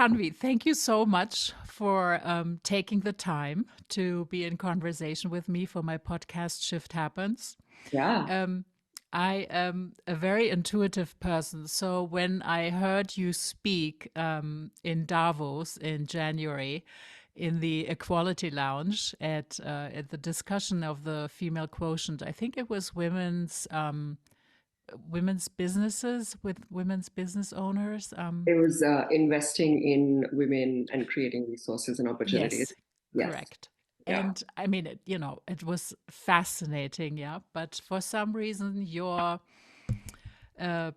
Tanvi, thank you so much for taking the time to be in conversation with me for my podcast Shift Happens. Yeah. Um, I am a very intuitive person. So when I heard you speak in Davos in January in the Equality Lounge at the discussion of the female quotient, I think it was women's businesses with women's business owners. It was investing in women and creating resources and opportunities. Yes, Yes. correct. Yeah. And I mean, it was fascinating, yeah. But for some reason,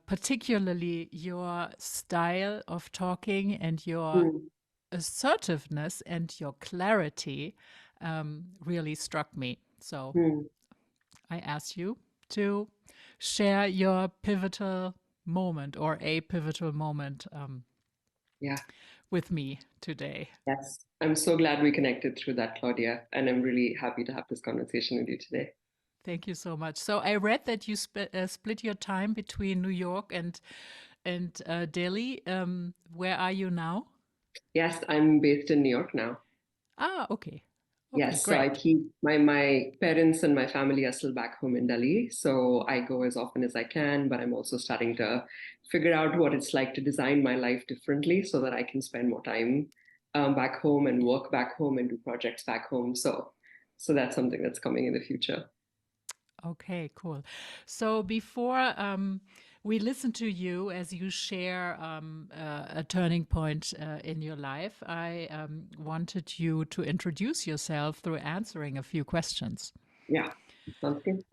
particularly your style of talking and your Mm. assertiveness and your clarity, really struck me. So Mm. I asked you to share your pivotal moment or a pivotal moment Yeah. with me today. Yes. I'm so glad we connected through that, Claudia. And I'm really happy to have this conversation with you today. Thank you so much. So I read that you split your time between New York and Delhi. Where are you now? Yes, I'm based in New York now. Ah, okay, okay, Yes, so I great. keep my parents and my family are still back home in Delhi, so I go as often as I can, but I'm also starting to figure out what it's like to design my life differently so that I can spend more time back home and work back home and do projects back home. So that's something that's coming in the future. Okay, cool. So before we listen to you as you share a turning point in your life, I wanted you to introduce yourself through answering a few questions. Yeah, sounds good.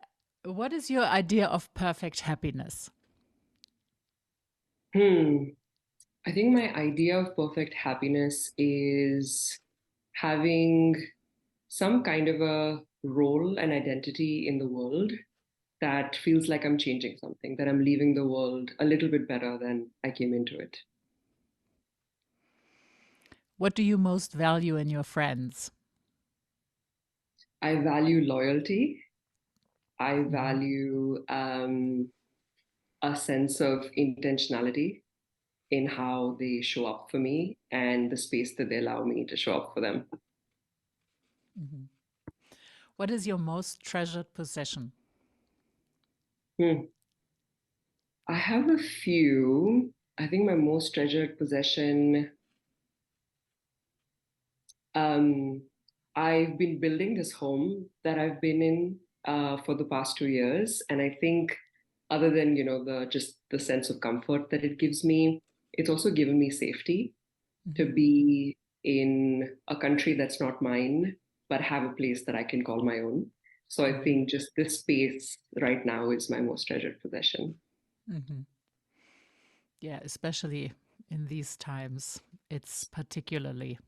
What is your idea of perfect happiness? Hmm. I think my idea of perfect happiness is having some kind of a role and identity in the world that feels like I'm changing something, that I'm leaving the world a little bit better than I came into it. What do you most value in your friends? I value loyalty. I Mhm. value a sense of intentionality in how they show up for me and the space that they allow me to show up for them. Mhm. What is your most treasured possession? Hmm. I have a few. I think my most treasured possession. Um, I've been building this home that I've been in for the past 2 years, and I think, other than the just the sense of comfort that it gives me, it's also given me safety to Mhm. be in a country that's not mine, but have a place that I can call my own. So I Mhm. think just this space right now is my most treasured possession. Mhm. Yeah, especially in these times, it's particularly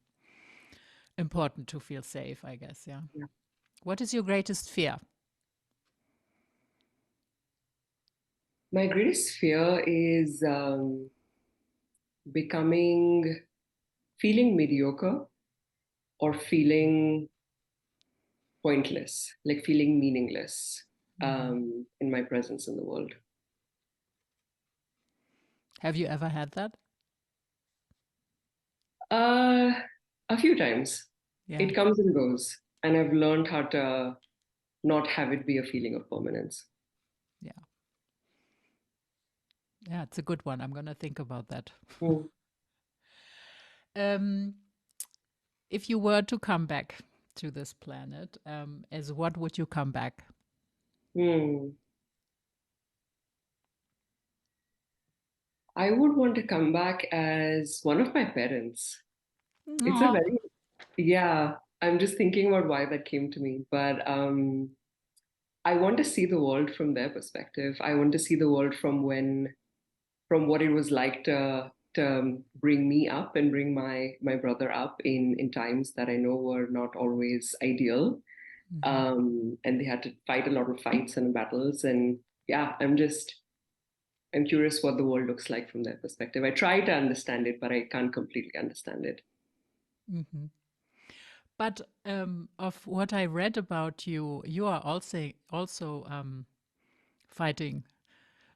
important to feel safe, I guess. Yeah. Yeah. What is your greatest fear? My greatest fear is becoming, feeling mediocre or feeling pointless, like feeling meaningless Mhm. in my presence in the world. Have you ever had that? Uh, a few times. Yeah. It comes and goes, and I've learned how to not have it be a feeling of permanence. Yeah. Yeah, it's a good one. I'm going to think about that. Mm. um, if you were to come back to this planet, as what would you come back? Mm. I would want to come back as one of my parents. It's a Aw. very, yeah, I'm just thinking about why that came to me, but I want to see the world from their perspective. I want to see the world from what it was like to bring me up and bring my brother up in times that I know were not always ideal. Mhm. And they had to fight a lot of fights and battles. And yeah, I'm curious what the world looks like from their perspective. I try to understand it, but I can't completely understand it. Mhm. But of what I read about you, you are also fighting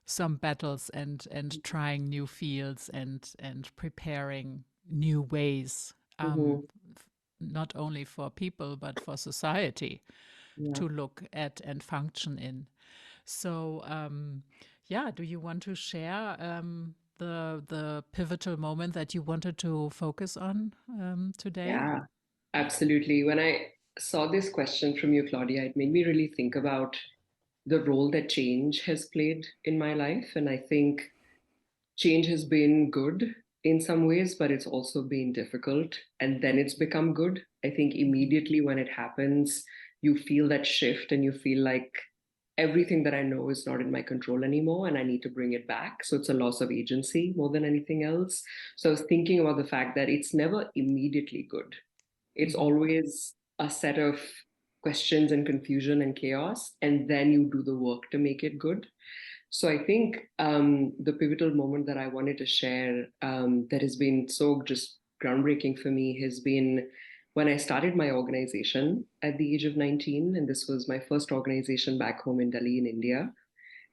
some battles and trying new fields and preparing new ways, Hmm. not only for people but for society Yeah. to look at and function in. So, yeah, do you want to share the pivotal moment that you wanted to focus on today? Yeah, absolutely. When I saw this question from you, Claudia, it made me really think about the role that change has played in my life. And I think change has been good in some ways, but it's also been difficult. And then it's become good. I think Hmm. immediately when it happens, you feel that shift and you feel like everything that I know is not in my control anymore and I need to bring it back. So it's a loss of agency more than anything else. So I was thinking about the fact that it's never immediately good. It's Hmm. always a set of questions and confusion and chaos, and then you do the work to make it good. So I think the pivotal moment that I wanted to share that has been so just groundbreaking for me has been when I started my organization at the age of 19. And this was my first organization back home in Delhi, in India.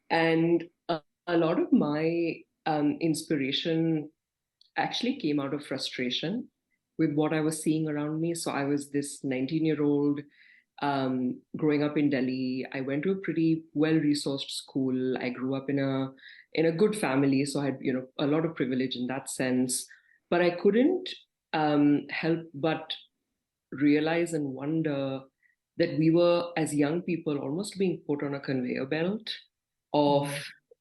And a lot of my inspiration actually came out of frustration with what I was seeing around me. So I was this 19-year-old growing up in Delhi. I went to a pretty well-resourced school. I grew up in a good family, so I had a lot of privilege in that sense. But I couldn't help but realize and wonder that we were, as young people, almost being put on a conveyor belt of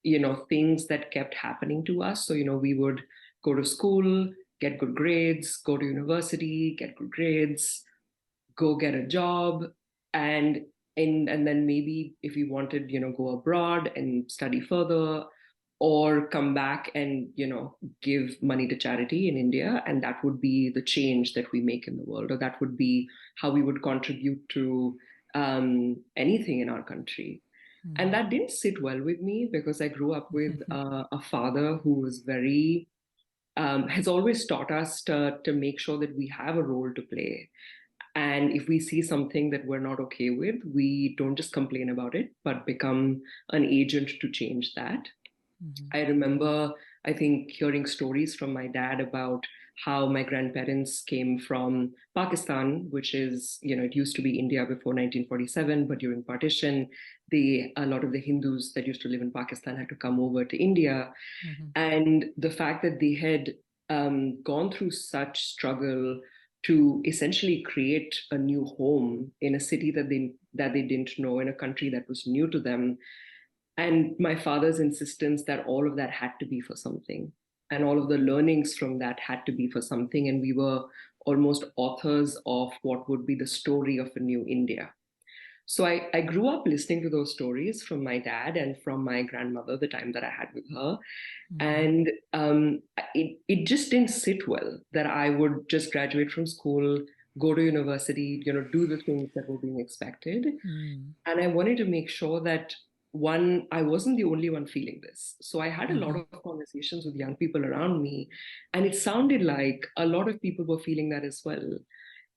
Hmm. things that kept happening to us. So we would go to school, get good grades, go to university, get good grades, go get a job, and and then maybe if we wanted go abroad and study further, or come back and give money to charity in India, and that would be the change that we make in the world, or that would be how we would contribute to anything in our country. And Hmm. that didn't sit well with me because I grew up with a father who was very has always taught us to make sure that we have a role to play, and if we see something that we're not okay with, we don't just complain about it, but become an agent to change that. Hmm. I remember, I think, hearing stories from my dad about how my grandparents came from Pakistan, which is, it used to be India before 1947, but during partition, a lot of the Hindus that used to live in Pakistan had to come over to India. Hmm. And the fact that they had gone through such struggle to essentially create a new home in a city that they didn't know, in a country that was new to them, and my father's insistence that all of that had to be for something, and all of the learnings from that had to be for something, and we were almost authors of what would be the story of a new India. So I grew up listening to those stories from my dad and from my grandmother, the time that I had with her. Hmm. And it just didn't sit well that I would just graduate from school, go to university, do the things that were being expected. Hmm. And I wanted to make sure that, one, I wasn't the only one feeling this. So I had a lot Hmm. of conversations with young people around me, and it sounded like a lot of people were feeling that as well.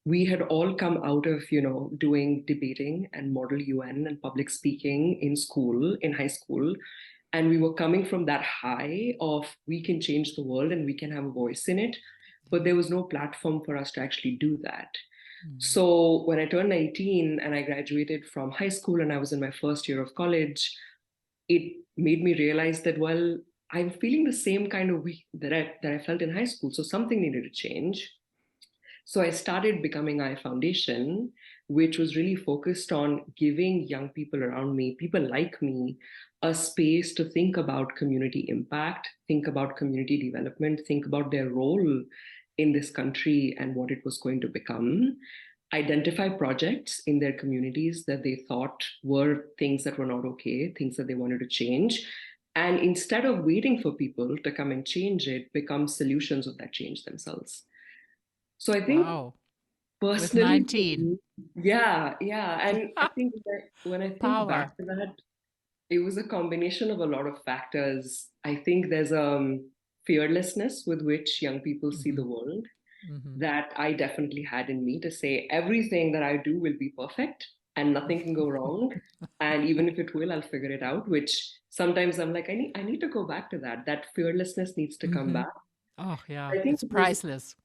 We had all come out of doing debating and model UN and public speaking in school, in high school, and we were coming from that high of we can change the world and we can have a voice in it, but there was no platform for us to actually do that. Hmm. So when I turned 19 and I graduated from high school and I was in my first year of college, it made me realize that, well, I'm feeling the same kind of week that I felt in high school, so something needed to change. So I started Becoming I Foundation, which was really focused on giving young people around me, people like me, a space to think about community impact, think about community development, think about their role in this country and what it was going to become, identify projects in their communities that they thought were things that were not okay, things that they wanted to change. And instead of waiting for people to come and change it, become solutions of that change themselves. So I think Wow. With personally, for 19. me, yeah, yeah. And I think that when I think back Power. to that, it was a combination of a lot of factors. I think there's fearlessness with which young people see Hmm. the world Hmm. that I definitely had in me, to say everything that I do will be perfect and nothing can go wrong. And even if it will, I'll figure it out, which sometimes I'm like, I need to go back to that. That fearlessness needs to come Hmm. back. Oh, yeah. I think It's it was priceless.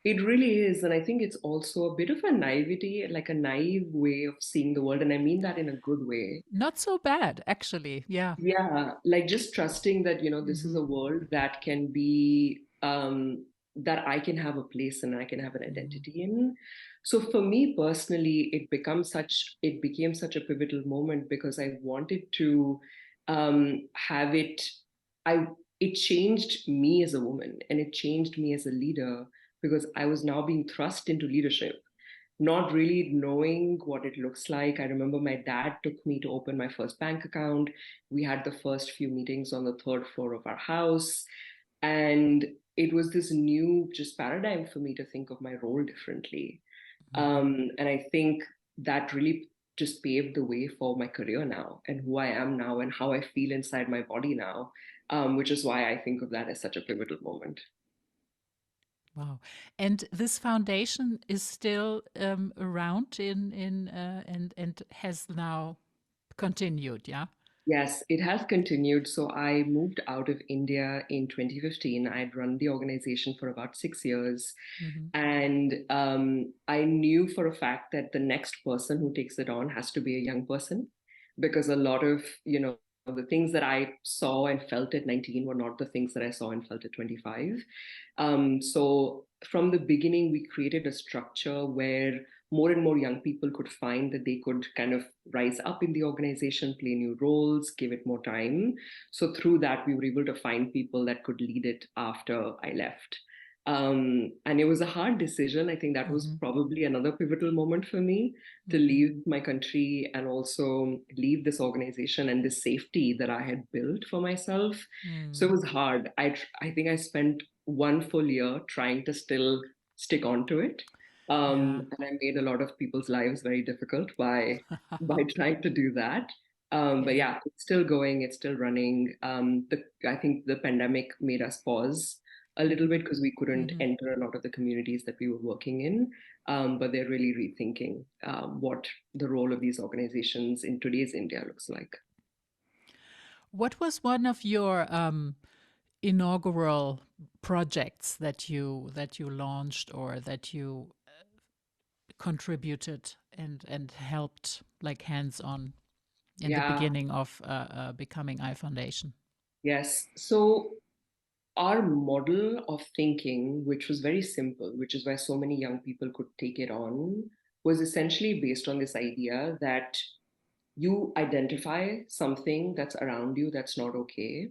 It really is. And I think it's also a bit of a naivety, like a naive way of seeing the world. And I mean that in a good way. Not so bad, actually. Yeah. Yeah, like just trusting that, this is Hmm. a world that can be, that I can have a place and I can have an Hmm. identity in. So for me personally, it became such a pivotal moment because I wanted to have it, I, it changed me as a woman and it changed me as a leader because I was now being thrust into leadership not really knowing what it looks like. I remember my dad took me to open my first bank account. We had the first few meetings on the third floor of our house. And it was this new just paradigm for me to think of my role differently. Hmm. And I think that really just paved the way for my career now and who I am now and how I feel inside my body now, which is why I think of that as such a pivotal moment. Wow. And this foundation is still around and has now continued, yeah? Yes, it has continued. So I moved out of India in 2015. I'd run the organization for about 6 years. Hmm. And I knew for a fact that the next person who takes it on has to be a young person because a lot of, the things that I saw and felt at 19 were not the things that I saw and felt at 25. So from the beginning, we created a structure where more and more young people could find that they could kind of rise up in the organization, play new roles, give it more time. So through that, we were able to find people that could lead it after I left. And it was a hard decision. I think that was Hmm. probably another pivotal moment for me to Hmm. leave my country and also leave this organization and this safety that I had built for myself. So it Hmm. was hard. I think I spent 1 full year trying to still stick on to it. Yeah. And I made a lot of people's lives very difficult by trying to do that. But Yeah. yeah, it's still going, it's still running. I think the pandemic made us pause a little Hmm. bit because we couldn't Hmm. enter a lot of the communities that we were working in. But they're really rethinking what the role of these organizations in today's India looks like. What was one of your inaugural projects that you launched or that you contributed and helped like hands on in the Yeah, beginning of becoming iFoundation? yes. So our model of thinking, which was very simple, which is why so many young people could take it on, was essentially based on this idea that you identify something that's around you that's not okay.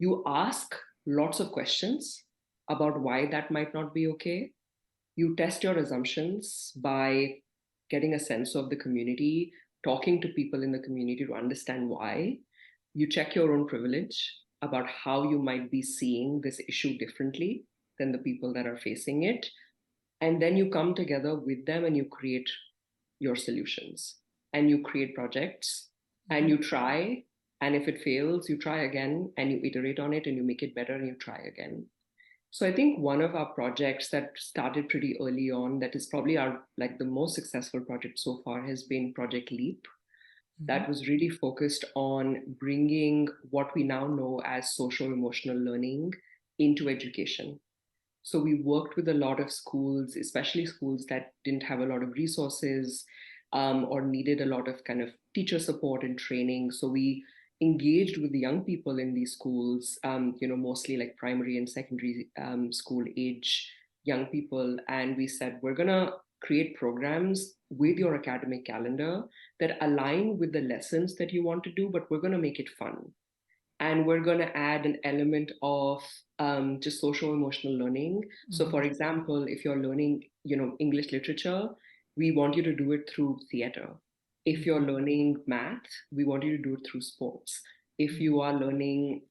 You ask lots of questions about why that might not be okay. You test your assumptions by getting a sense of the community, talking to people in the community to understand why. You check your own privilege about how you might be seeing this issue differently than the people that are facing it. And then you come together with them and you create your solutions and you create projects and Hmm. you try. And if it fails, you try again and you iterate on it and you make it better and you try again. So I think one of our projects that started pretty early on, that is probably our like the most successful project so far, has been Project Leap. Hmm. That was really focused on bringing what we now know as social emotional learning into education. So we worked with a lot of schools, especially schools that didn't have a lot of resources or needed a lot of kind of teacher support and training. So we engaged with the young people in these schools, mostly like primary and secondary school age young people. And we said, we're going to create programs with Hmm. your academic calendar that align with the lessons that you want to do, but we're going to make it fun and we're going to add an element of just social emotional learning. So Hmm. for example, if you're learning English literature, we want you to do it through theater. If you're Hmm. learning math, we want you to do it through sports. If Hmm. you are learning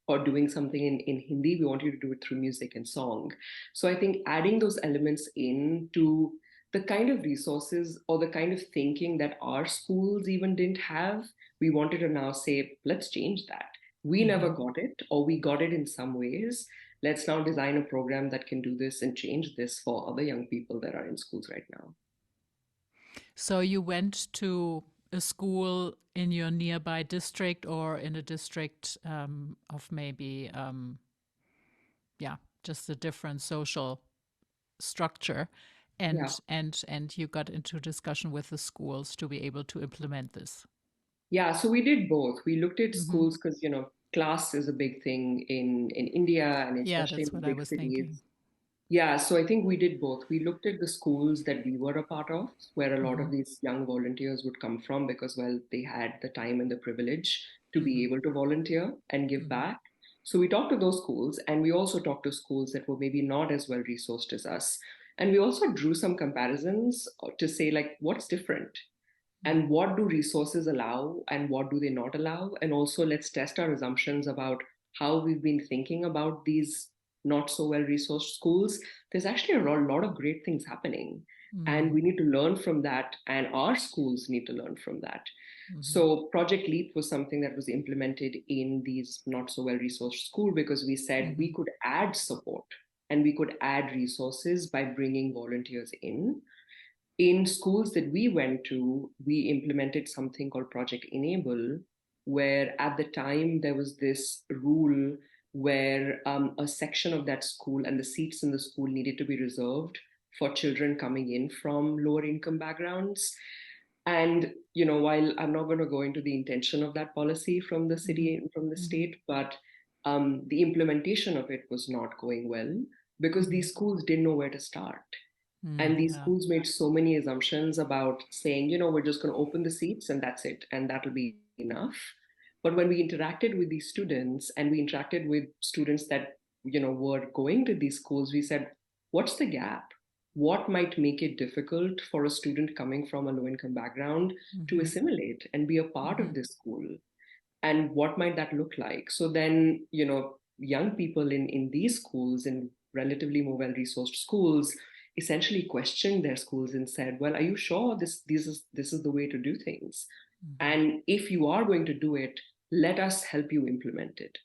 or doing something in Hindi, we want you to do it through music and song. So I think adding those elements into the kind of resources or the kind of thinking that our schools even didn't have, we wanted to now say, let's change that. We never Hmm. got it, or we got it in some ways. Let's now design a program that can do this and change this for other young people that are in schools right now. So you went to a school in your nearby district or in a district of maybe, yeah, just a different social. structure, Yeah. and you got into discussion with the schools to be able to implement this. Yeah, so we did both. We looked at Hmm. schools because, class is a big thing in India and Yeah, especially in that's the what I big was thinking. cities. Yeah, so I think we did both. We looked at the schools that we were a part of, where a lot Hmm. of these young volunteers would come from because, well, they had the time and the privilege to be Hmm. able to volunteer and give Hmm. back. So we talked to those schools, and we also talked to schools that were maybe not as well resourced as us. And we also drew some comparisons to say, like, what's different? And what do resources allow and what do they not allow? And also, let's test our assumptions about how we've been thinking about these not so well resourced schools. There's actually a lot of great things happening, and Hmm. we need to learn from that, and our schools need to learn from that. Hmm. So Project Leap was something that was implemented in these not so well resourced school because we said we Hmm. could add support and we could add resources by bringing volunteers in schools that we went to, we implemented something called Project Enable, where at the time there was this rule where a section of that school and the seats in the school needed to be reserved for children coming in from lower income backgrounds. And while I'm not going to go into the intention of that policy from the Hmm. city and from the Hmm. state, but the implementation of it was not going well because Hmm. these schools didn't know where to start. And these Yeah. schools made so many assumptions about saying, we're just going to open the seats and that's it, and that'll be enough. But when we interacted with these students and we interacted with students that, were going to these schools, we said, what's the gap? What might make it difficult for a student coming from a low income background to Hmm. assimilate and be a part Hmm. of this school? And what might that look like? So then, young people in these schools, in relatively more well resourced schools, essentially questioned their schools and said, well, are you sure this is the way to do things? Hmm. And if you are going to do it, let us help you implement it.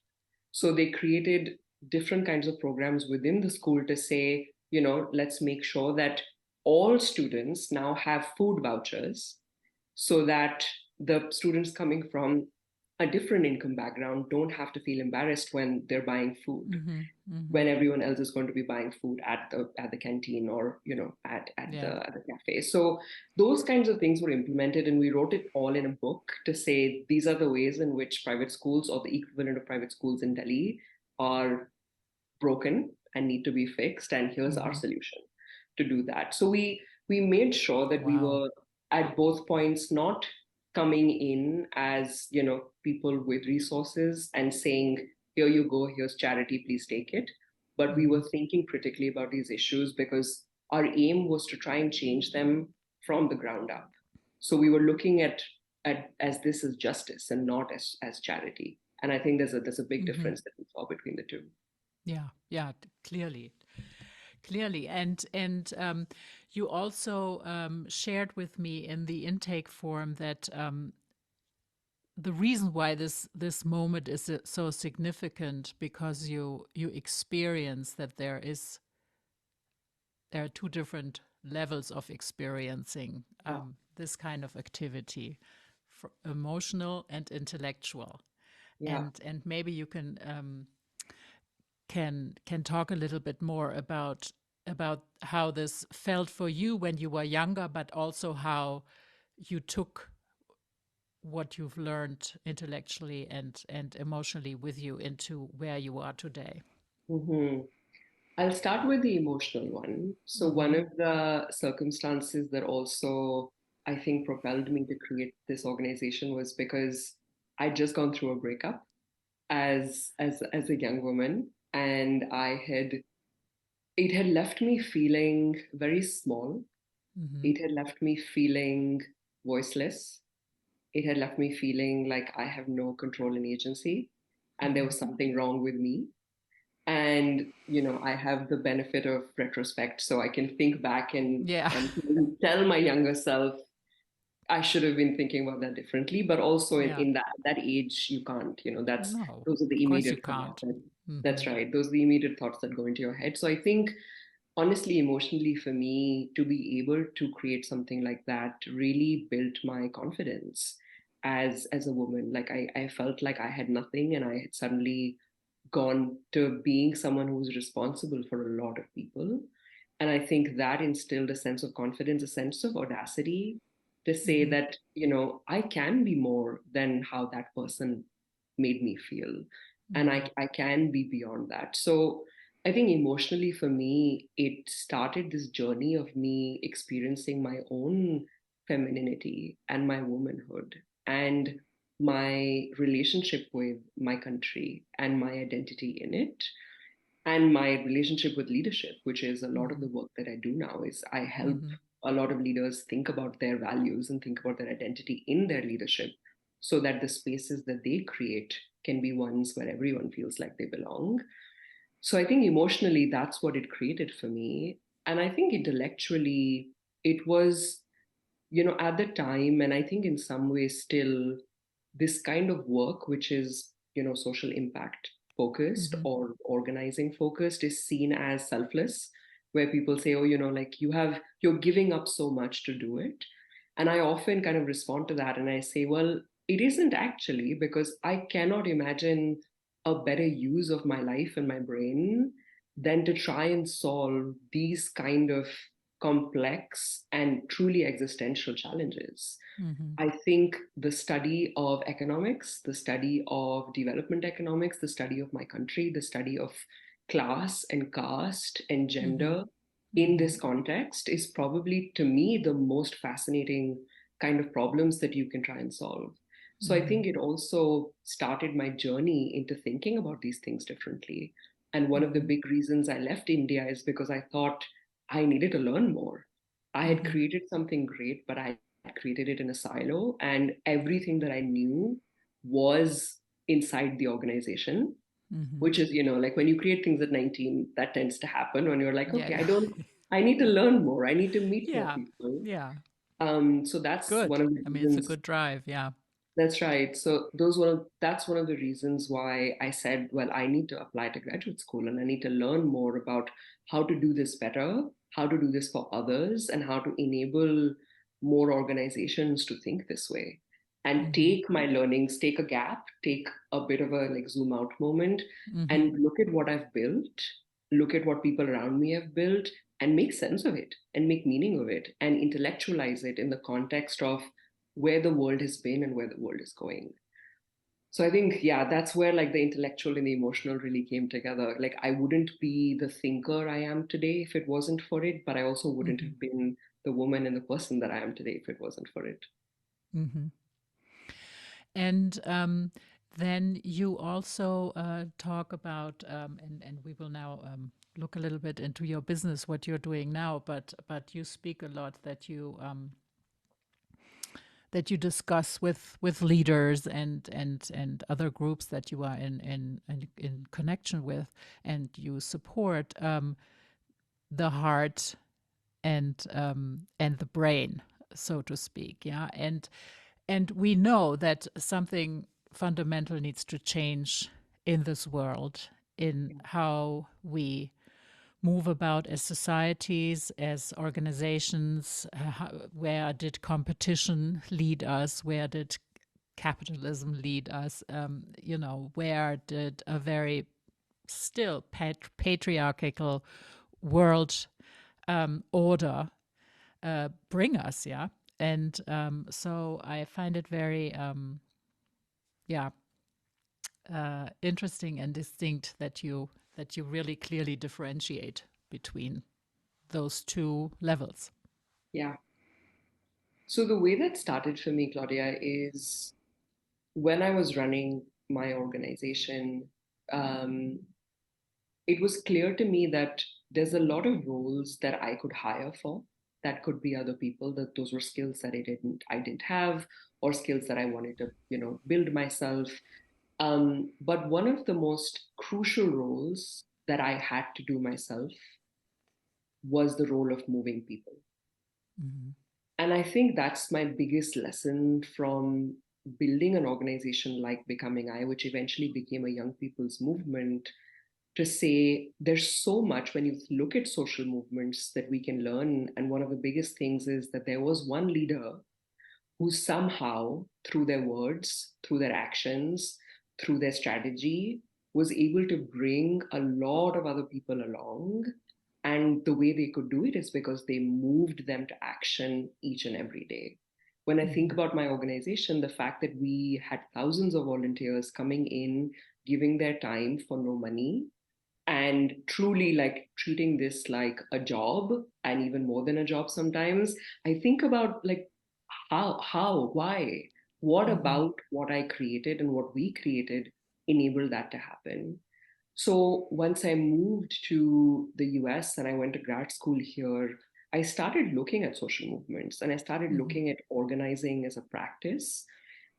So they created different kinds of programs within the school to say, let's make sure that all students now have food vouchers so that the students coming from a different income background don't have to feel embarrassed when they're buying food, Hmm. Hmm. when everyone else is going to be buying food at the canteen or Yeah. at the cafe. So those kinds of things were implemented, and we wrote it all in a book to say these are the ways in which private schools or the equivalent of private schools in Delhi are broken and need to be fixed, and here's our Hmm. solution to do that. So we made sure that we Wow. were at both points not coming in as people with resources and saying, here you go, here's charity, please take it, but we Hmm. were thinking critically about these issues because our aim was to try and change them from the ground up. So we were looking at as this as justice and not as charity. And I think there's a big Hmm. difference that we saw between the two. Yeah. Yeah. Clearly. Clearly. And you also shared with me in the intake form that the reason why this moment is so significant because you experience that there are two different levels of experiencing Yeah. this kind of activity, emotional and intellectual, Yeah. and maybe you can talk a little bit more about how this felt for you when you were younger, but also how you took what you've learned intellectually and emotionally with you into where you are today. hmm I'll start with the emotional one. So, one Mm-hmm. of the circumstances that also I think propelled me to create this organization was because I'd just gone through a breakup as a young woman, and it had left me feeling very small. Mm-hmm. It had left me feeling voiceless. It had left me feeling like I have no control and agency, and there Mm-hmm. was something wrong with me. And I have the benefit of retrospect, so I can think back and Yeah. and tell my younger self I should have been thinking about that differently. But also in, Yeah. in that age, you can't, No, those are the of course you immediate thoughts can't. that, Mm-hmm. that's right. Those are the immediate thoughts that go into your head. So I think honestly, emotionally for me to be able to create something like that really built my confidence as a woman. Like I felt like I had nothing and I had suddenly gone to being someone who's responsible for a lot of people. And I think that instilled a sense of confidence, a sense of audacity to say Mm-hmm. that, I can be more than how that person made me feel. And Mm-hmm. I can be beyond that. So I think emotionally for me, it started this journey of me experiencing my own femininity and my womanhood and my relationship with my country and my identity in it and my relationship with leadership, which is a lot of Mm-hmm. the work that I do now. Is I help Mm-hmm. a lot of leaders think about their values and think about their identity in their leadership so that the spaces that they create can be ones where everyone feels like they belong. So I think emotionally that's what it created for me. And I think intellectually it was, at the time, and I think in some ways still, this kind of work, which is, social impact focused Mm-hmm. or organizing focused, is seen as selfless, where people say, oh, like you're giving up so much to do it. And I often kind of respond to that and I say, well, it isn't actually, because I cannot imagine a better use of my life and my brain than to try and solve these kind of complex and truly existential challenges. Mm-hmm. I think the study of economics, the study of development economics, the study of my country, the study of class and caste and Mm-hmm. gender in Mm-hmm. this context is probably, to me, the most fascinating kind of problems that you can try and solve. So I Mm-hmm. think it also started my journey into thinking about these things differently. And one of the Mm-hmm. big reasons I left India is because I thought I needed to learn more. I had Mm-hmm. created something great, but I created it in a silo, and everything that I knew was inside the organization. Mm-hmm. Which is, like when you create things at 19, that tends to happen when you're like, okay, Yeah. I need to learn more, I need to meet more Yeah. people. Yeah. So that's Good. one of the I mean, it's a reasons. good drive. Yeah. That's right. So that's one of the reasons why I said, well, I need to apply to graduate school and I need to learn more about how to do this better, how to do this for others, and how to enable more organizations to think this way. And Mm-hmm. take my learnings, take a gap, take a bit of a like zoom out moment Mm-hmm. and look at what I've built, look at what people around me have built, and make sense of it and make meaning of it and intellectualize it in the context of where the world has been and where the world is going. So I think, yeah, that's where like the intellectual and the emotional really came together. Like I wouldn't be the thinker I am today if it wasn't for it, but I also wouldn't Mm-hmm. have been the woman and the person that I am today if it wasn't for it. Mm-hmm. And then you also talk about, and we will now look a little bit into your business, what you're doing now. But you speak a lot that you discuss with leaders and other groups that you are in connection with, and you support the heart and the brain, so to speak. Yeah, and we know that something fundamental needs to change in this world, in how we move about as societies, as organizations. Where did competition lead us? Where did capitalism lead us? Where did a very still patriarchal world order bring us? Yeah. And so I find it very, yeah, interesting and distinct that you really clearly differentiate between those two levels. Yeah. So the way that started for me, Claudia, is when I was running my organization, um, it was clear to me that there's a lot of roles that I could hire for. That could be other people, that those were skills that I didn't have, or skills that I wanted to, build myself. But one of the most crucial roles that I had to do myself was the role of moving people. Mm-hmm. And I think that's my biggest lesson from building an organization like Becoming I, which eventually became a young people's movement, to say there's so much when you look at social movements that we can learn. And one of the biggest things is that there was one leader who somehow, through their words, through their actions, through their strategy, was able to bring a lot of other people along And the way they could do it is because they moved them to action each and every day. When I think Mm-hmm. about my organization, the fact that we had thousands of volunteers coming in, giving their time for no money, and truly like treating this like a job and even more than a job sometimes, I think about like why, what Mm-hmm. about what I created and what we created enabled that to happen. So once I moved to the US and I went to grad school here, I started looking at social movements and I started Mm-hmm. looking at organizing as a practice.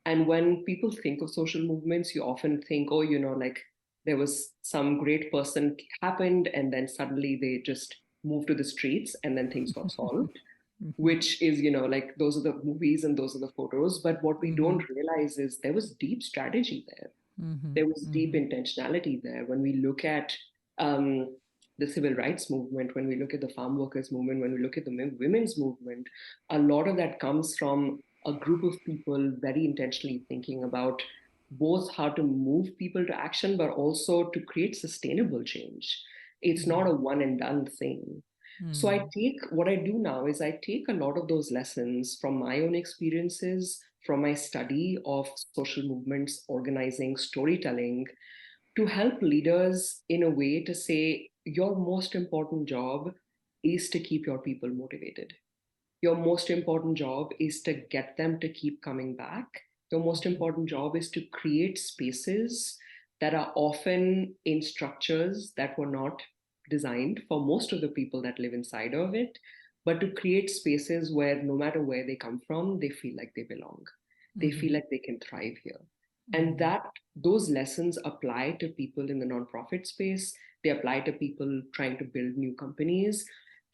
And when people think of social movements, you often think, oh, like there was some great person happened and then suddenly they just moved to the streets and then things got solved, Mm-hmm. which is, like those are the movies and those are the photos. But what we Mm-hmm. don't realize is there was deep strategy there. Mm-hmm. There was deep Mm-hmm. intentionality there. When we look at um, the civil rights movement, when we look at the farm workers movement, when we look at the women's movement, a lot of that comes from a group of people very intentionally thinking about both how to move people to action, but also to create sustainable change. It's not Mm-hmm. a one and done thing. So I take what I do now is I take a lot of those lessons from my own experiences, from my study of social movements, organizing, storytelling, to help leaders in a way to say your most important job is to keep your people motivated. Your most important job is to get them to keep coming back. Your most Mm-hmm. important job is to create spaces that are often in structures that were not designed for most of the people that live inside of it, but to create spaces where no matter where they come from, they feel like they belong. They Mm-hmm. feel like they can thrive here. And Mm-hmm. that those lessons apply to people in the nonprofit space. They apply to people trying to build new companies.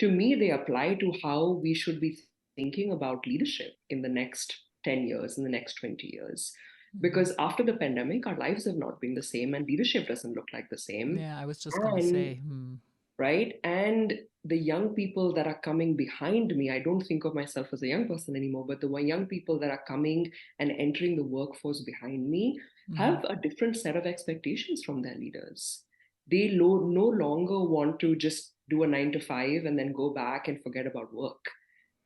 To me, they apply to how we should be thinking about leadership in the next 10 years, in the next 20 years. Mm-hmm. Because after the pandemic, our lives have not been the same and leadership doesn't look like the same. Yeah, I was just gonna And say. right? And the young people that are coming behind me, I don't think of myself as a young person anymore, but the young people that are coming and entering the workforce behind me Mm-hmm. have a different set of expectations from their leaders. They no longer want to just do a 9 to 5 and then go back and forget about work.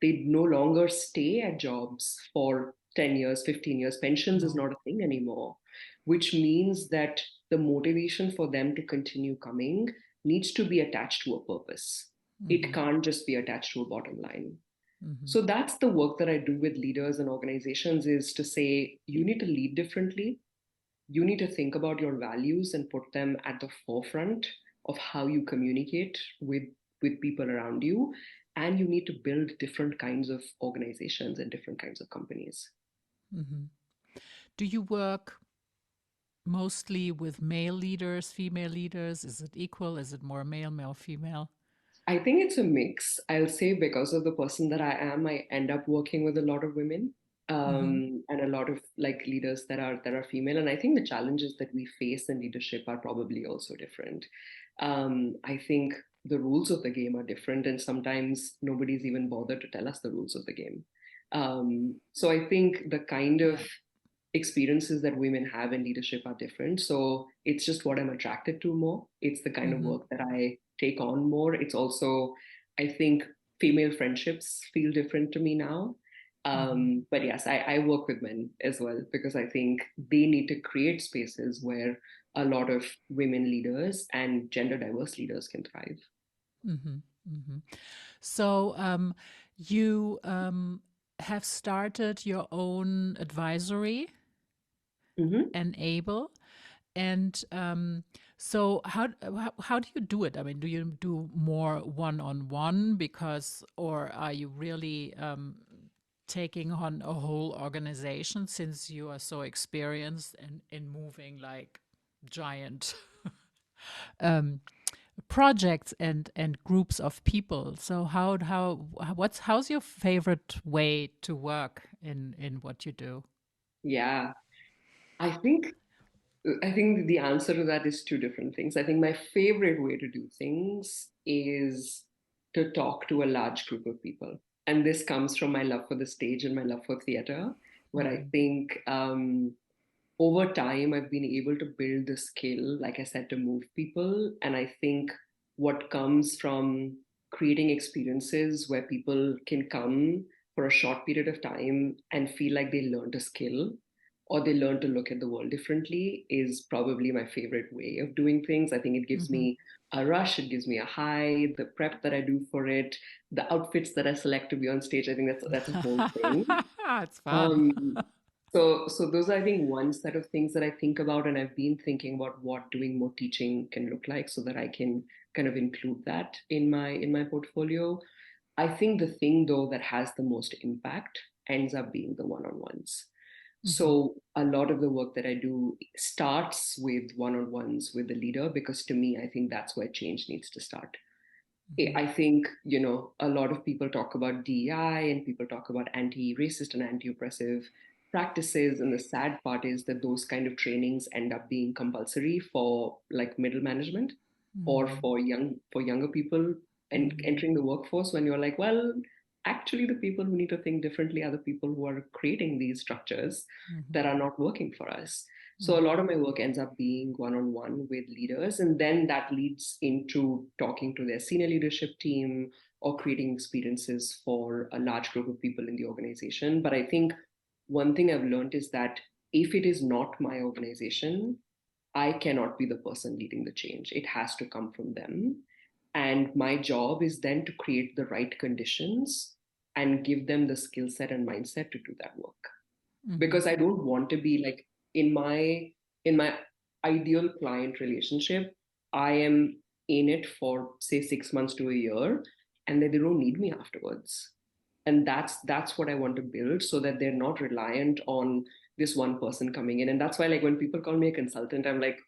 They no longer stay at jobs for 10 years, 15 years. Pensions is No. not a thing anymore, which means that the motivation for them to continue coming needs to be attached to a purpose. It Mm-hmm. can't just be attached to a bottom line. Mm-hmm. So that's the work that I do with leaders and organizations, is to say you need to lead differently. You need to think about your values and put them at the forefront of how you communicate with people around you, and you need to build different kinds of organizations and different kinds of companies. Mm-hmm. Do you work mostly with male leaders, female leaders? Is it equal? Is it more male, male, female? I think it's a mix. I'll say because of the person that I am, I end up working with a lot of women, Mm-hmm. and a lot of like leaders that are female. And I think the challenges that we face in leadership are probably also different. I think the rules of the game are different, and sometimes nobody's even bothered to tell us the rules of the game. So I think the kind of Yeah. experiences that women have in leadership are different. So it's just what I'm attracted to more. It's the kind of Mm-hmm. work that I take on more. It's also, I think, female friendships feel different to me now. Mm-hmm. But yes, I work with men as well because I think they need to create spaces where a lot of women leaders and gender diverse leaders can thrive. Mm-hmm. Mm-hmm. So you have started your own advisory, Mhm. Enable, and so how do you do it? I mean, do you do more one on one because, or are you really taking on a whole organization since you are so experienced in moving like giant um, projects and groups of people? So how's your favorite way to work in what you do? Yeah, I think I think the answer to that is two different things. I think my favorite way to do things is to talk to a large group of people. And this comes from my love for the stage and my love for theater, where I Mm-hmm. think over time I've been able to build the skill, like I said, to move people. And I think what comes from creating experiences where people can come for a short period of time and feel like they learned a skill or they learn to look at the world differently is probably my favorite way of doing things. I think it gives Mm-hmm. me a rush, it gives me a high, the prep that I do for it, the outfits that I select to be on stage. I think that's a whole thing. It's fun. Um, so those are, I think, one set of things that I think about, and I've been thinking about what doing more teaching can look like so that I can kind of include that in my portfolio. I think the thing though that has the most impact ends up being the one-on-ones. Mm-hmm. So a lot of the work that I do starts with one-on-ones with the leader because to me, I think that's where change needs to start. Mm-hmm. I think, a lot of people talk about DEI and people talk about anti-racist and anti-oppressive practices. And the sad part is that those kind of trainings end up being compulsory for like middle management or Mm-hmm. for younger people and Mm-hmm. entering the workforce when you're like, well, actually the people who need to think differently are the people who are creating these structures Mm-hmm. that are not working for us. So a Mm-hmm. lot of my work ends up being one-on-one with leaders, and then that leads into talking to their senior leadership team or creating experiences for a large group of people in the organization. But I think one thing I've learned is that if it is not my organization, I cannot be the person leading the change. It has to come from them. And my job is then to create the right conditions and give them the skill set and mindset to do that work Mm-hmm. because I don't want to be like in my ideal client relationship, I am in it for say 6 months to a year, and then they don't need me afterwards. And that's what I want to build so that they're not reliant on this one person coming in. And that's why like when people call me a consultant, I'm like,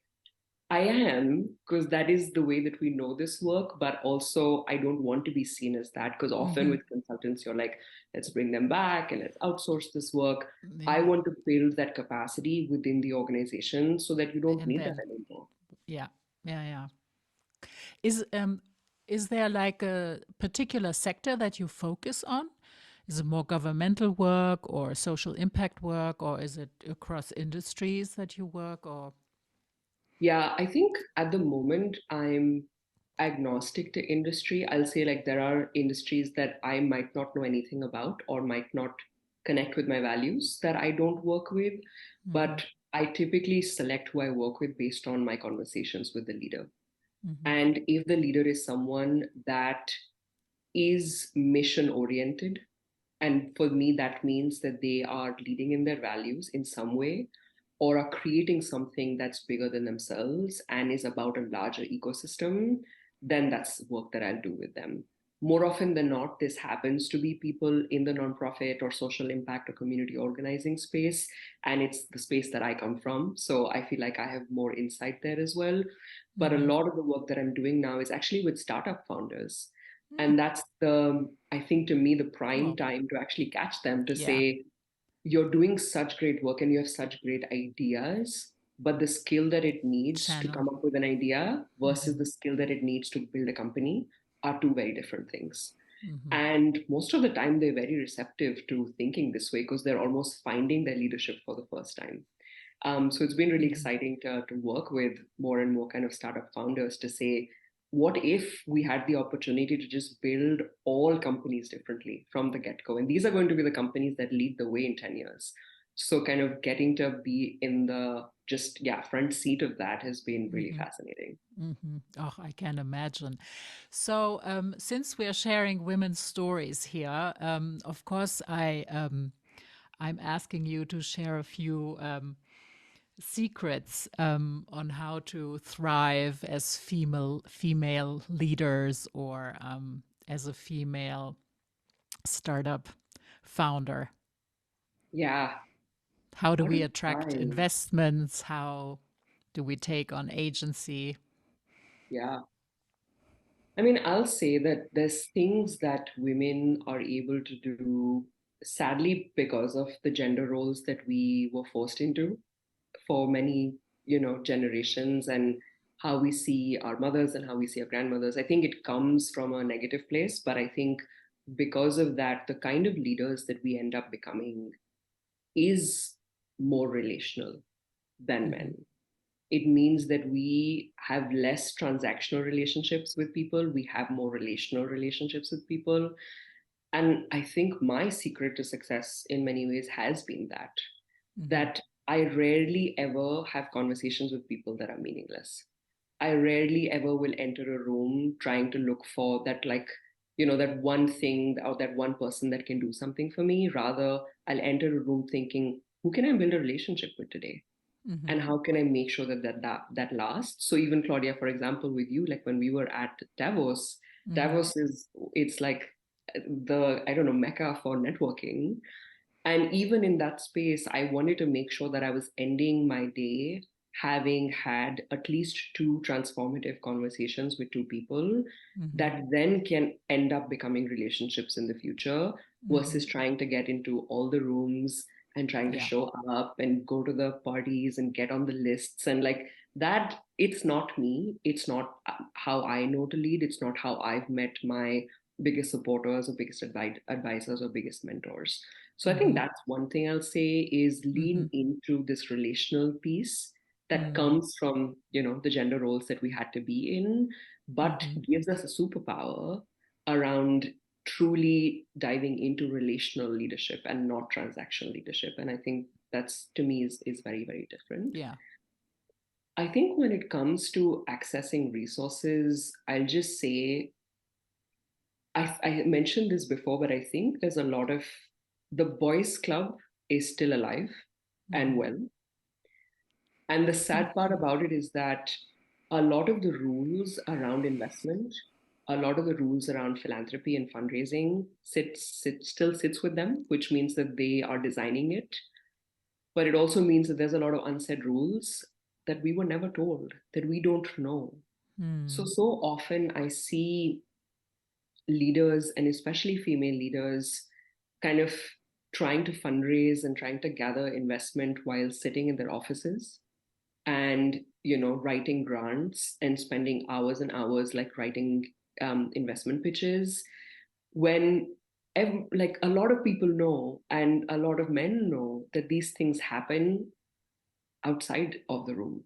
I am, because that is the way that we know this work, but also I don't want to be seen as that because often Mm-hmm. with consultants, you're like, let's bring them back and let's outsource this work. I Yeah. want to build that capacity within the organization so that you don't And need that then, anymore. yeah, yeah, yeah. Is um is there like a particular sector that you focus on? Is it more governmental work or social impact work, or is it across industries that you work? Or Yeah, I think at the moment I'm agnostic to industry. I'll say like there are industries that I might not know anything about or might not connect with my values that I don't work with, mm-hmm, but I typically select who I work with based on my conversations with the leader. mm-hmm, And if the leader is someone that is mission oriented, and for me, that means that they are leading in their values in some way or are creating something that's bigger than themselves and is about a larger ecosystem, then that's work that I'll do with them. More often than not, this happens to be people in the nonprofit or social impact or community organizing space. And it's the space that I come from. So I feel like I have more insight there as well. But a mm-hmm. lot of the work that I'm doing now is actually with startup founders. Mm. And that's I think to me, the prime Cool. time to actually catch them to Yeah. say, you're doing such great work and you have such great ideas, but the skill that it needs to Channel. come up with an idea versus Mm-hmm, the skill that it needs to build a company are two very different things. mm-hmm, And most of the time, they're very receptive to thinking this way because they're almost finding their leadership for the first time. So it's been really mm-hmm, exciting to work with more and more kind of startup founders to say, what if we had the opportunity to just build all companies differently from the get-go? And these are going to be the companies that lead the way in 10 years. So kind of getting to be in the just, yeah, front seat of that has been really mm-hmm, fascinating. mm-hmm. Oh, I can imagine. So, since we are sharing women's stories here, of course, I'm asking you to share a few secrets on how to thrive as female leaders or as a female startup founder. Yeah. How do How we to attract thrive? investments? How do we take on agency? Yeah. I mean, I'll say that there's things that women are able to do, sadly, because of the gender roles that we were forced into for many, generations and how we see our mothers and how we see our grandmothers. I think it comes from a negative place, but I think because of that, the kind of leaders that we end up becoming is more relational than Mm-hmm. men it means that we have less transactional relationships with people, we have more relational relationships with people. And I think my secret to success in many ways has been Mm-hmm. that I rarely ever have conversations with people that are meaningless. I rarely ever will enter a room trying to look for that, like, that one thing or that one person that can do something for me. Rather, I'll enter a room thinking, who can I build a relationship with today? Mm-hmm. And how can I make sure that lasts? So even Claudia, for example, with you, like when we were at Davos, Mm-hmm. Davos is it's like the, I don't know, mecca for networking. And even in that space, I wanted to make sure that I was ending my day having had at least two transformative conversations with two people Mm-hmm. that then can end up becoming relationships in the future Mm-hmm. versus trying to get into all the rooms and trying to Yeah. show up and go to the parties and get on the lists and like that. It's not me. It's not how I know to lead. It's not how I've met my biggest supporters or biggest advisors or biggest mentors. So I think Mm-hmm. that's one thing I'll say is Mm-hmm. lean into this relational piece that Mm-hmm. comes from, the gender roles that we had to be in, but Mm-hmm. gives us a superpower around truly diving into relational leadership and not transactional leadership. And I think that's, to me, is very, very different. Yeah. I think when it comes to accessing resources, I'll just say I mentioned this before, but I think there's a lot of the boys' club is still alive and Mm-hmm. well. And the sad part about it is that a lot of the rules around investment, a lot of the rules around philanthropy and fundraising still sits with them, which means that they are designing it. But it also means that there's a lot of unsaid rules that we were never told, that we don't know. Mm-hmm. So often I see leaders and especially female leaders kind of trying to fundraise and trying to gather investment while sitting in their offices and writing grants and spending hours and hours like writing investment pitches when like a lot of people know and a lot of men know that these things happen outside of the room.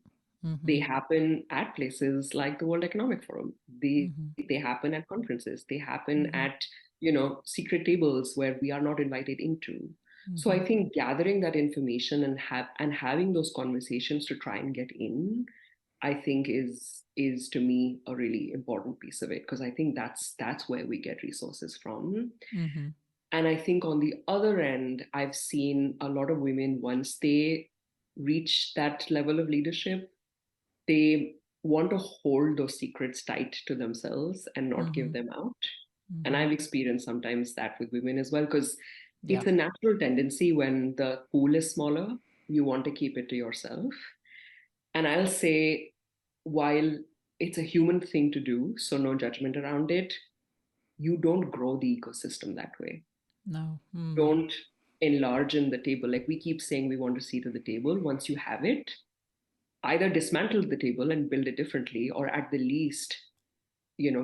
They Mm-hmm. happen at places like the World Economic Forum. They Mm-hmm. they happen at conferences. They happen Mm-hmm. at secret tables where we are not invited into. So Mm-hmm. I think gathering that information and having those conversations to try and get in, I think is to me a really important piece of it because I think that's where we get resources from. Mm-hmm. And I think on the other end, I've seen a lot of women once they reach that level of leadership they want to hold those secrets tight to themselves and not Mm-hmm. give them out. And Mm-hmm. I've experienced sometimes that with women as well, because Yeah. it's a natural tendency when the pool is smaller, you want to keep it to yourself. And I'll say, while it's a human thing to do, so no judgment around it, you don't grow the ecosystem that way. No. Mm. Don't enlarge in the table. Like we keep saying we want to see to the table. Once you have it, either dismantle the table and build it differently, or at the least,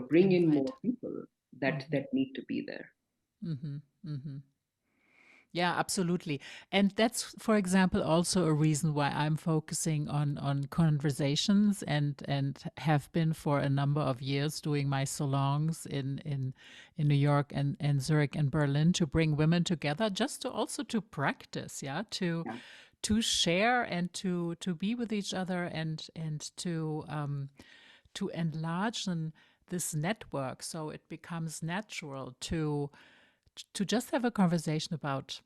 bring in more Invite. people that Mm-hmm. that need to be there. Mm-hmm. Mm-hmm. Yeah, absolutely. And that's, for example, also a reason why I'm focusing on conversations and have been for a number of years doing my salons in New York and Zurich and Berlin to bring women together, just to also to practice, yeah, Yeah. to share and to be with each other and to enlarge this network so it becomes natural to just have a conversation about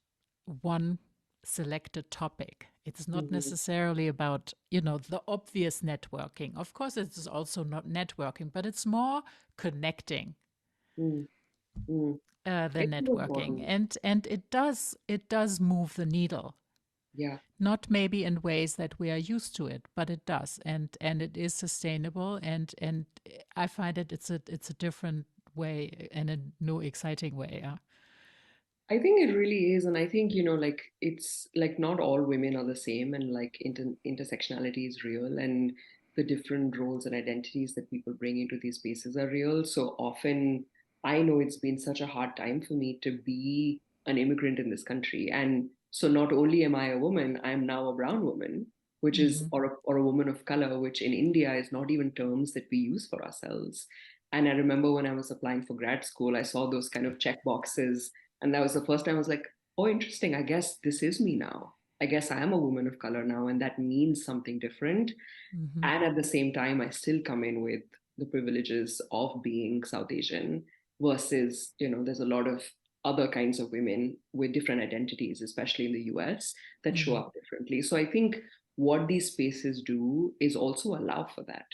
one selected topic. It's not Mhm. necessarily about, the obvious networking. Of course, it's also not networking, but it's more connecting Mm, mm. than It's so networking. important. And it does move the needle. Yeah. Not maybe in ways that we are used to it, but it does, and it is sustainable. And I find it's a different way and a new exciting way. Yeah. I think it really is. And I think, like it's like not all women are the same and like intersectionality is real and the different roles and identities that people bring into these spaces are real. So often I know it's been such a hard time for me to be an immigrant in this country. And so not only am I a woman, I'm now a brown woman. which is, Mm-hmm. or a woman of color, which in India is not even terms that we use for ourselves. And I remember when I was applying for grad school, I saw those kind of check boxes. And that was the first time I was like, oh, interesting. I guess this is me now. I guess I am a woman of color now, and that means something different. Mm-hmm. And at the same time, I still come in with the privileges of being South Asian versus, there's a lot of other kinds of women with different identities, especially in the US, that show Mm-hmm. up differently. So I think what these spaces do is also allow for that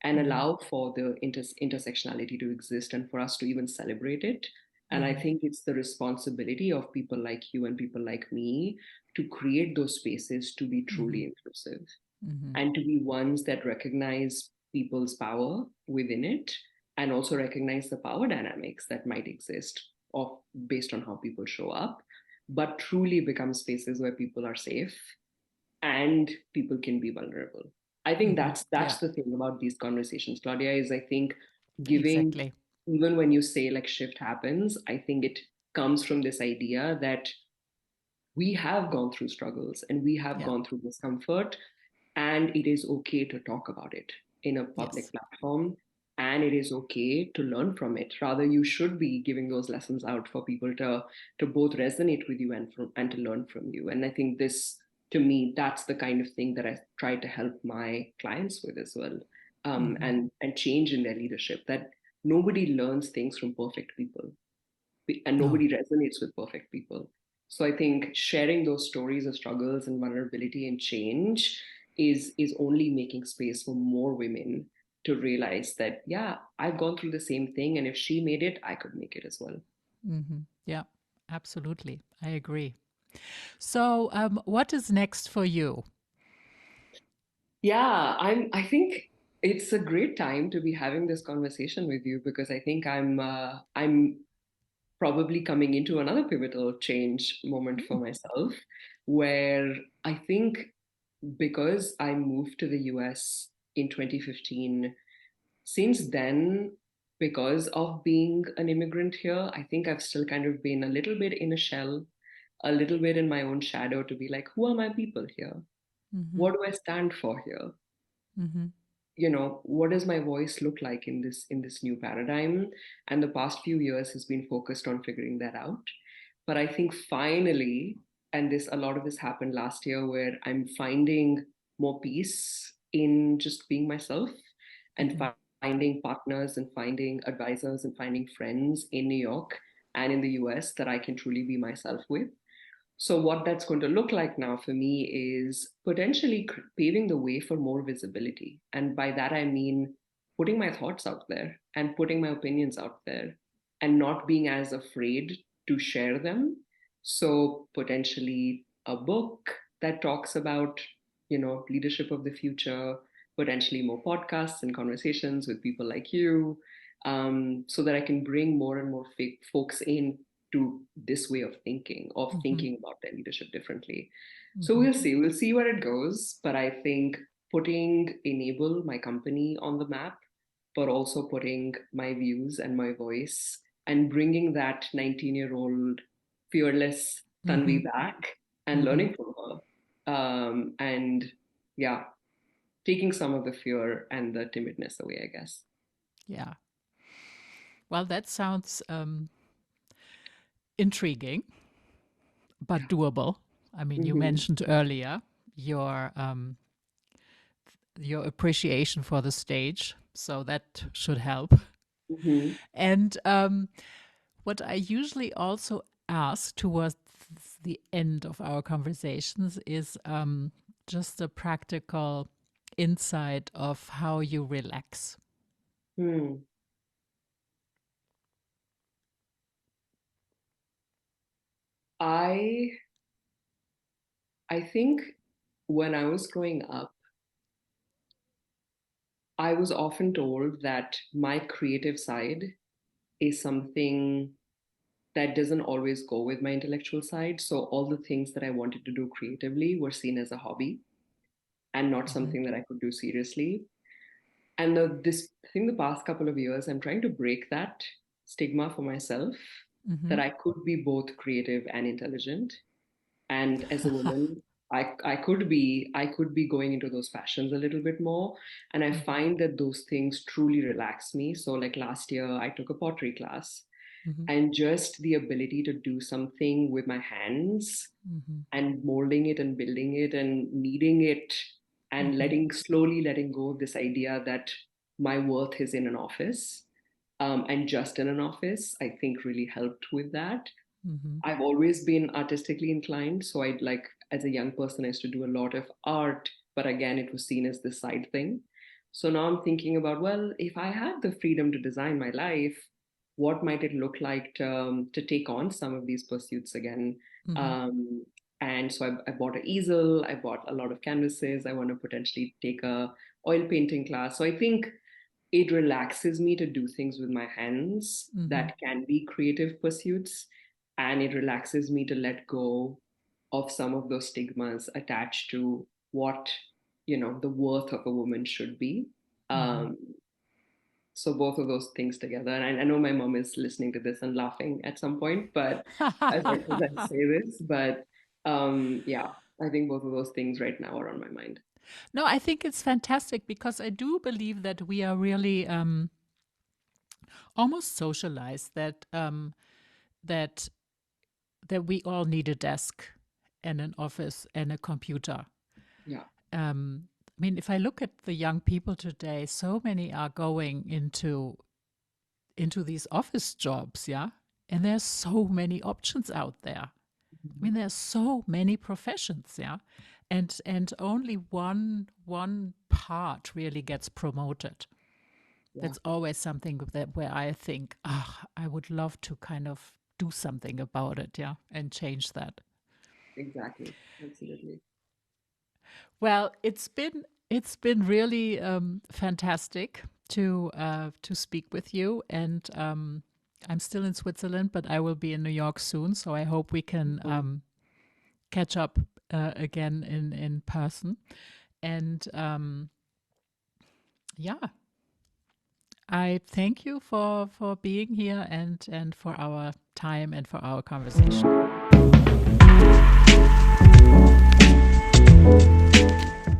and Mm-hmm. allow for the intersectionality to exist and for us to even celebrate it. And I Mm-hmm. think it's the responsibility of people like you and people like me to create those spaces to be Mm-hmm. truly inclusive Mm-hmm. and to be ones that recognize people's power within it and also recognize the power dynamics that might exist of based on how people show up, but truly become spaces where people are safe and people can be vulnerable. I think Mm-hmm. that's Yeah, the thing about these conversations, Claudia, is I think giving, exactly. even when you say like shift happens, I think it comes from this idea that we have gone through struggles and we have Yeah. gone through discomfort, and it is okay to talk about it in a Yes. public platform, and it is okay to learn from it. Rather, you should be giving those lessons out for people to both resonate with you and to learn from you. And I think this, to me, that's the kind of thing that I try to help my clients with as well, Mm-hmm. and change in their leadership, that nobody learns things from perfect people and No. nobody resonates with perfect people. So I think sharing those stories of struggles and vulnerability and change is only making space for more women to realize that, yeah, I've gone through the same thing, and if she made it, I could make it as well. Mm-hmm. Yeah, absolutely. I agree. So, what is next for you? Yeah, I think it's a great time to be having this conversation with you, because I think I'm probably coming into another pivotal change moment for Mm, myself, where I think, because I moved to the US in 2015, since then, because of being an immigrant here, I think I've still kind of been a little bit in a shell, a little bit in my own shadow, to be like, who are my people here? mm-hmm. What do I stand for here? Mm-hmm. What does my voice look like in this new paradigm? And the past few years has been focused on figuring that out. But I think finally, and this a lot of this happened last year, where I'm finding more peace in just being myself and Mm-hmm. finding partners and finding advisors and finding friends in New York and in the US that I can truly be myself with. So, what that's going to look like now for me is potentially paving the way for more visibility. And by that, I mean putting my thoughts out there and putting my opinions out there and not being as afraid to share them. So, potentially a book that talks about, leadership of the future, potentially more podcasts and conversations with people like you, so that I can bring more and more folks in to this way of Mm-hmm. thinking about their leadership differently. So Mm-hmm. we'll see where it goes. But I think putting Enable, my company, on the map, but also putting my views and my voice and bringing that 19-year-old fearless Mm-hmm. Tanvi back and Mm-hmm. learning from her. And yeah, taking some of the fear and the timidness away, I guess. Yeah. Well, that sounds intriguing, but Yeah. doable. I mean, you Mm-hmm. mentioned earlier your um, your appreciation for the stage, so that should help. Mm-hmm. And what I usually also ask towards the end of our conversations is just a practical insight of how you relax. Hmm. I I think when I was growing up, I was often told that my creative side is something that doesn't always go with my intellectual side. So all the things that I wanted to do creatively were seen as a hobby and not Mm-hmm. something that I could do seriously. And I think the past couple of years, I'm trying to break that stigma for myself, Mm-hmm. that I could be both creative and intelligent. And as a woman, I could be going into those passions a little bit more, and I Mhm. find that those things truly relax me. So like last year I took a pottery class, Mhm. and just the ability to do something with my hands Mhm. and molding it and building it and kneading it and Mhm. slowly letting go of this idea that my worth is in an office, and just in an office, I think really helped with that. Mhm. I've always been artistically inclined. So I'd like, as a young person, I used to do a lot of art, but again, it was seen as this side thing. So now I'm thinking about, well, if I had the freedom to design my life, what might it look like to take on some of these pursuits again? Mhm. Um, and so I bought an easel, I bought a lot of canvases. I want to potentially take a oil painting class. So I think it relaxes me to do things with my hands Mhm. that can be creative pursuits, and it relaxes me to let go of some of those stigmas attached to what, the worth of a woman should be. Mhm. um, so both of those things together, and I know my mom is listening to this and laughing at some point, but as I say this, but yeah, I think both of those things right now are on my mind. No, I think it's fantastic because I do believe that we are really almost socialized that that we all need a desk and an office and a computer. Yeah. I mean, if I look at the young people today, so many are going into these office jobs, yeah, and there's so many options out there. I Mhm. mean, there's so many professions, yeah, and only one part really gets promoted. Yeah, That's always something that where I think, ah, I would love to kind of do something about it, yeah, and change that. exactly. Absolutely. Well, it's been really fantastic to speak with you, and I'm still in Switzerland, but I will be in New York soon. So I hope we can Oh, catch up again in person. And yeah, I thank you for being here and for our time and for our conversation.